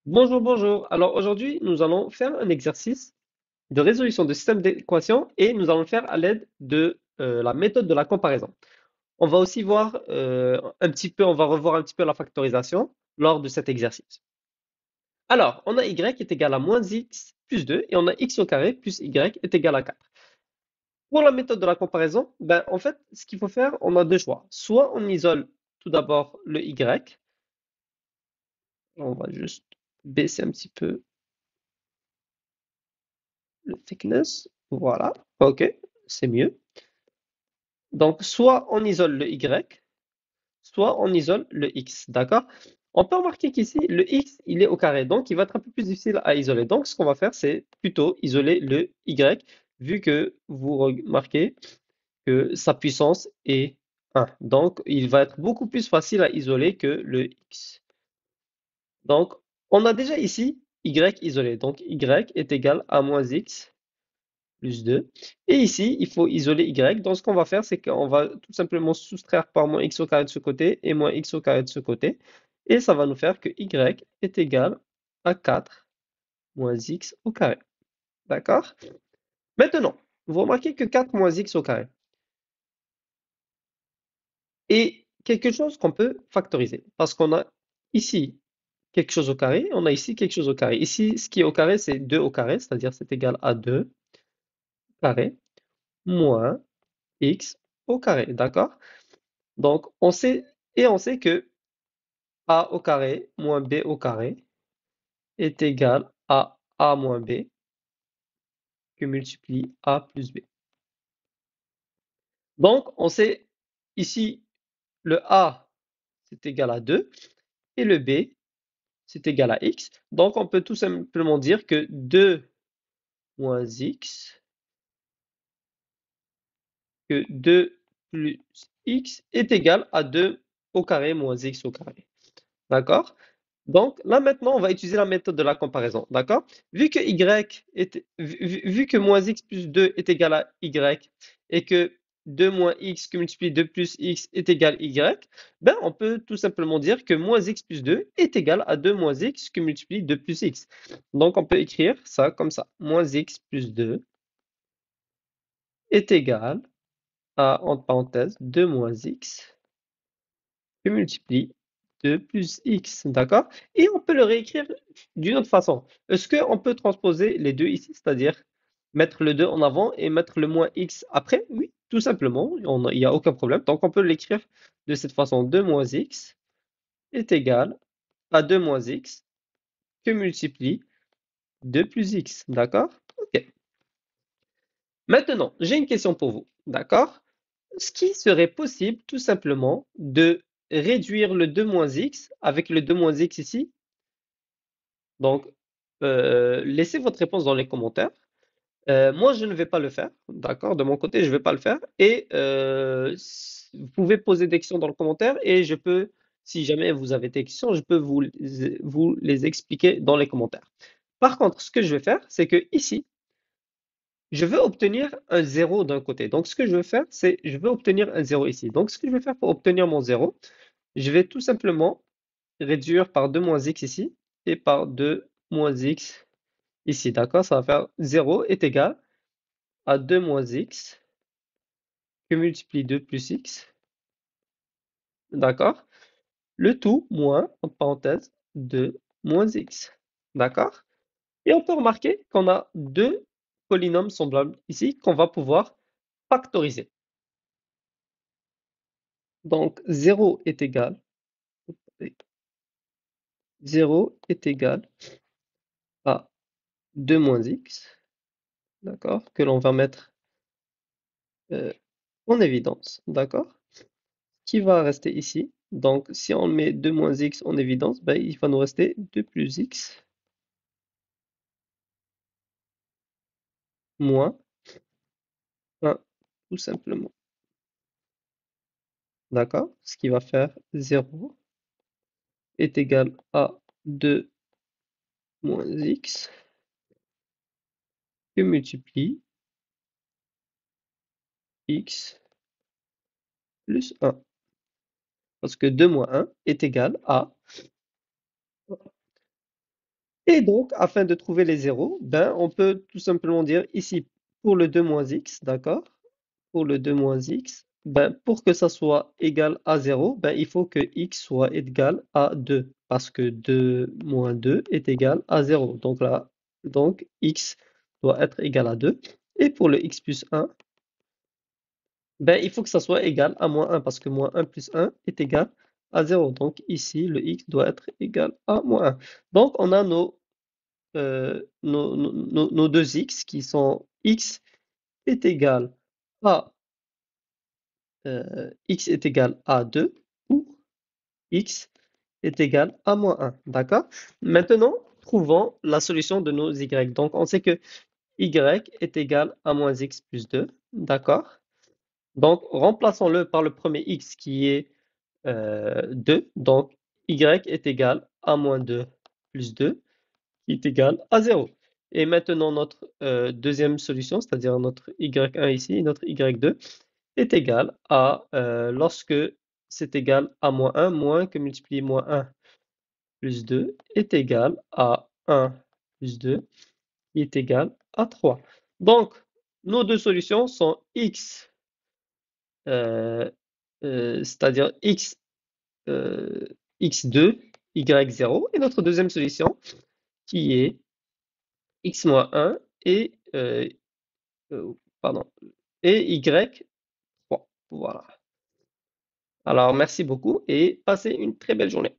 Bonjour, bonjour. Alors aujourd'hui, nous allons faire un exercice de résolution de système d'équations et nous allons le faire à l'aide de la méthode de la comparaison. On va aussi voir on va revoir un petit peu la factorisation lors de cet exercice. Alors, on a y est égal à moins x plus 2 et on a x au carré plus y est égal à 4. Pour la méthode de la comparaison, ben, en fait, ce qu'il faut faire, on a deux choix. Soit on isole tout d'abord le y, on va juste baisser un petit peu le thickness. Voilà. OK, c'est mieux. Donc, soit on isole le y, soit on isole le x. D'accord? On peut remarquer qu'ici, le x, il est au carré. Donc, il va être un peu plus difficile à isoler. Donc, ce qu'on va faire, c'est plutôt isoler le y, vu que vous remarquez que sa puissance est 1. Donc, il va être beaucoup plus facile à isoler que le x. Donc, on a déjà ici y isolé. Donc, y est égal à moins x plus 2. Et ici, il faut isoler y. Donc, ce qu'on va faire, c'est qu'on va tout simplement soustraire par moins x au carré de ce côté et moins x au carré de ce côté. Et ça va nous faire que y est égal à 4 moins x au carré. D'accord? Maintenant, vous remarquez que 4 moins x au carré est quelque chose qu'on peut factoriser. Parce qu'on a ici quelque chose au carré, on a ici quelque chose au carré. Ici, ce qui est au carré, c'est 2 au carré, c'est-à-dire c'est égal à 2 carré moins x au carré. D'accord? Donc, on sait que a au carré moins b au carré est égal à a moins b que multiplie a plus b. Donc, on sait ici le a c'est égal à 2 et le b c'est égal à x. Donc, on peut tout simplement dire que 2 moins x que 2 plus x est égal à 2 au carré moins x au carré. D'accord? Donc là maintenant, on va utiliser la méthode de la comparaison. D'accord? Vu que moins x plus 2 est égal à y et que 2 moins x que multiplie 2 plus x est égal à y, ben on peut tout simplement dire que moins x plus 2 est égal à 2 moins x que multiplie 2 plus x. Donc on peut écrire ça comme ça. Moins x plus 2 est égal à, entre parenthèses, 2 moins x que multiplie 2 plus x, d'accord? Et on peut le réécrire d'une autre façon. Est-ce qu'on peut transposer les deux ici, c'est-à-dire mettre le 2 en avant et mettre le moins x après? Oui, tout simplement, il n'y a aucun problème. Donc on peut l'écrire de cette façon. 2 moins x est égal à 2 moins x que multiplie 2 plus x, d'accord? Ok. Maintenant, j'ai une question pour vous, d'accord? Ce qui serait possible tout simplement de réduire le 2 moins x avec le 2 moins x ici. Donc, laissez votre réponse dans les commentaires. Moi, je ne vais pas le faire, d'accord? De mon côté, je ne vais pas le faire. Et vous pouvez poser des questions dans le commentaire et je peux, si jamais vous avez des questions, je peux vous les expliquer dans les commentaires. Par contre, ce que je vais faire, c'est que ici, je veux obtenir un zéro d'un côté. Donc, ce que je veux faire, c'est je veux obtenir un zéro ici. Donc, ce que je vais faire pour obtenir mon zéro, je vais tout simplement réduire par 2 moins x ici et par 2 moins x ici. D'accord? Ça va faire 0 est égal à 2 moins x que multiplie 2 plus x. D'accord? Le tout moins, entre parenthèses, 2 moins x. D'accord? Et on peut remarquer qu'on a deux polynômes semblables ici qu'on va pouvoir factoriser. Donc 0 est égal, 0 est égal à 2 moins x, d'accord, que l'on va mettre euh, en évidence, d'accord, qui va rester ici. Donc si on met 2 moins x en évidence, ben, il va nous rester 2 plus x moins 1, tout simplement, d'accord, ce qui va faire 0 est égal à 2 moins x que multiplie x plus 1. Parce que 2 moins 1 est égal à Et donc, afin de trouver les zéros, ben, on peut tout simplement dire ici, pour le 2 moins x, d'accord? Pour le 2 moins x, ben, pour que ça soit égal à 0, ben, il faut que x soit égal à 2, parce que 2 moins 2 est égal à 0. Donc là, donc x doit être égal à 2. Et pour le x plus 1, ben, il faut que ça soit égal à moins 1, parce que moins 1 plus 1 est égal à 0. Donc ici, le x doit être égal à moins 1. Donc on a nos deux x qui sont x est égal à x est égal à 2 ou x est égal à moins 1. D'accord? Maintenant, trouvons la solution de nos y. Donc, on sait que y est égal à moins x plus 2. D'accord? Donc, remplaçons-le par le premier x qui est 2. Donc, y est égal à moins 2 plus 2 qui est égal à 0. Et maintenant, notre deuxième solution, c'est-à-dire notre y1 ici et notre y2, est égal à, lorsque c'est égal à moins 1, moins que multiplier moins 1 plus 2 est égal à 1 plus 2 qui est égal à 3. Donc, nos deux solutions sont x, euh, c'est-à-dire x, x2, y0, et notre deuxième solution qui est x moins 1 et, pardon, et y3. Voilà. Alors, merci beaucoup et passez une très belle journée.